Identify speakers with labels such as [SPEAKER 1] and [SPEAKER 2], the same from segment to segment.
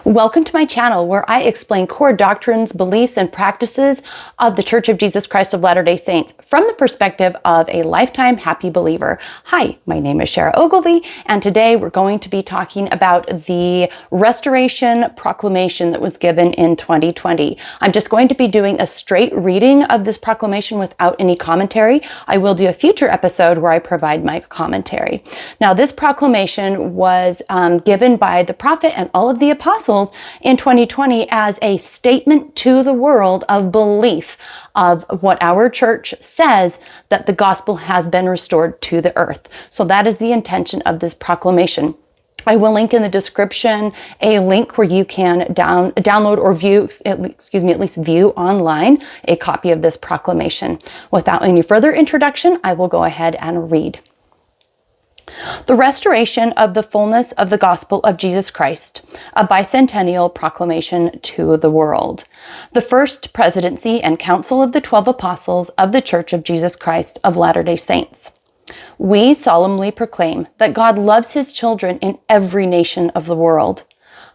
[SPEAKER 1] Welcome to my channel where I explain core doctrines, beliefs, and practices of the Church of Jesus Christ of Latter-day Saints from the perspective of a lifetime happy believer. Hi, my name is Shara Ogilvie, and today we're going to be talking about the Restoration Proclamation that was given in 2020. I'm just going to be doing a straight reading of this proclamation without any commentary. I will do a future episode where I provide my commentary. Now, this proclamation was given by the prophet and all of the apostles in 2020 as a statement to the world of belief of what our church says, that the gospel has been restored to the earth. So that is the intention of this proclamation. I will link in the description a link where you can download or view, at least view online a copy of this proclamation. Without any further introduction, I will go ahead and read. The restoration of the fullness of the gospel of Jesus Christ, a bicentennial proclamation to the world. The First Presidency and Council of the 12 Apostles of the Church of Jesus Christ of Latter-day Saints. We solemnly proclaim that God loves his children in every nation of the world.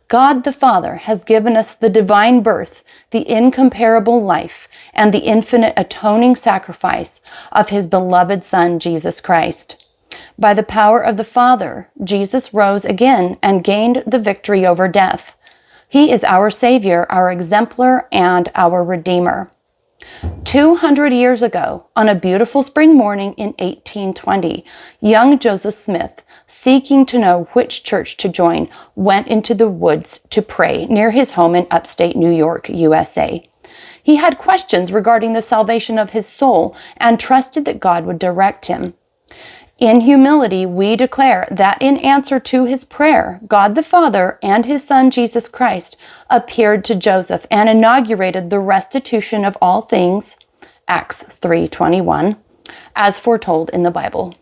[SPEAKER 1] God the Father has given us the divine birth, the incomparable life, and the infinite atoning sacrifice of his beloved Son, Jesus Christ. By the power of the Father, Jesus rose again and gained the victory over death. He is our Savior, our exemplar, and our Redeemer. 200 years ago, on a beautiful spring morning in 1820, young Joseph Smith, seeking to know which church to join, went into the woods to pray near his home in upstate New York, USA. He had questions regarding the salvation of his soul and trusted that God would direct him. In humility, we declare that in answer to his prayer, God the Father and his Son, Jesus Christ, appeared to Joseph and inaugurated the restitution of all things, Acts 3:21, as foretold in the Bible.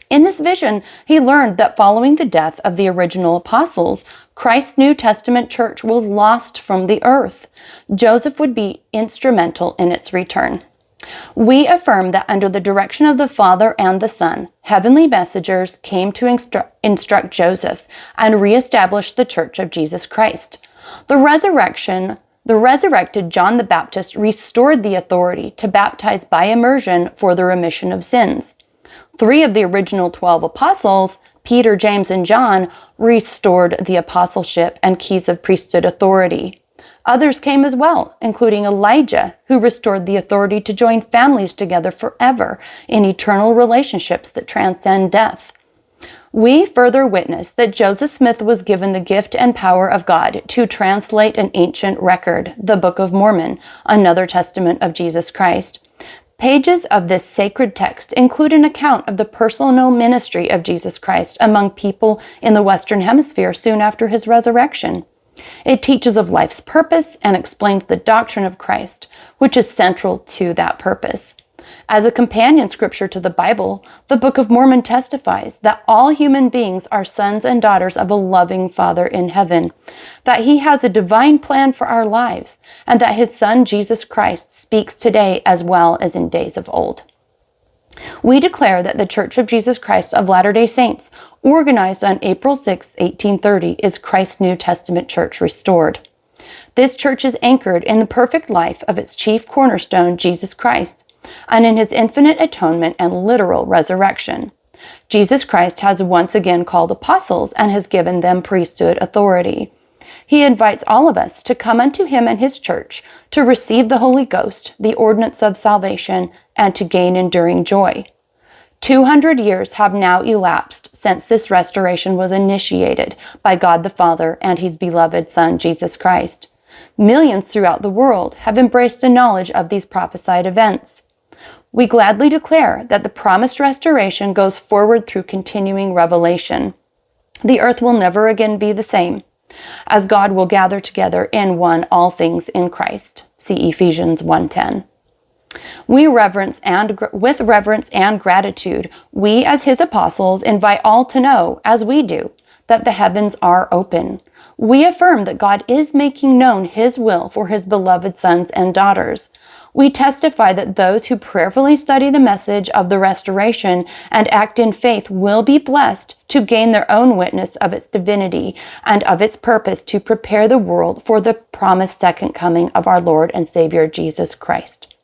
[SPEAKER 1] In this vision, he learned that following the death of the original apostles, Christ's New Testament church was lost from the earth. Joseph would be instrumental in its return. We affirm that under the direction of the Father and the Son, heavenly messengers came to instruct Joseph and reestablish the Church of Jesus Christ. The resurrected John the Baptist restored the authority to baptize by immersion for the remission of sins. 3 of the original 12 apostles, Peter, James, and John, restored the apostleship and keys of priesthood authority. Others came as well, including Elijah, who restored the authority to join families together forever in eternal relationships that transcend death. We further witness that Joseph Smith was given the gift and power of God to translate an ancient record, the Book of Mormon, another testament of Jesus Christ. Pages of this sacred text include an account of the personal ministry of Jesus Christ among people in the Western Hemisphere soon after his resurrection. It teaches of life's purpose and explains the doctrine of Christ, which is central to that purpose. As a companion scripture to the Bible, the Book of Mormon testifies that all human beings are sons and daughters of a loving Father in heaven, that he has a divine plan for our lives, and that his Son, Jesus Christ, speaks today as well as in days of old. We declare that the Church of Jesus Christ of Latter-day Saints, organized on April 6, 1830, is Christ's New Testament church restored. This church is anchored in the perfect life of its chief cornerstone, Jesus Christ, and in his infinite atonement and literal resurrection. Jesus Christ has once again called apostles and has given them priesthood authority. He invites all of us to come unto him and his church, to receive the Holy Ghost, the ordinance of salvation, and to gain enduring joy. 200 years have now elapsed since this restoration was initiated by God the Father and his beloved Son, Jesus Christ. Millions throughout the world have embraced a knowledge of these prophesied events. We gladly declare that the promised restoration goes forward through continuing revelation. The earth will never again be the same, as God will gather together in one all things in Christ. See Ephesians 1:10. With reverence and gratitude, we as his apostles invite all to know, as we do, that the heavens are open. We affirm that God is making known his will for his beloved sons and daughters. We testify that those who prayerfully study the message of the restoration and act in faith will be blessed to gain their own witness of its divinity and of its purpose to prepare the world for the promised second coming of our Lord and Savior Jesus Christ.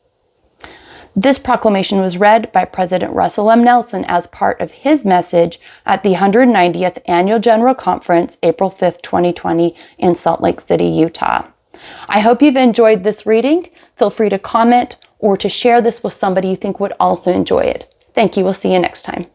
[SPEAKER 1] This proclamation was read by President Russell M. Nelson as part of his message at the 190th Annual General Conference, April 5th, 2020, in Salt Lake City, Utah. I hope you've enjoyed this reading. Feel free to comment or to share this with somebody you think would also enjoy it. Thank you. We'll see you next time.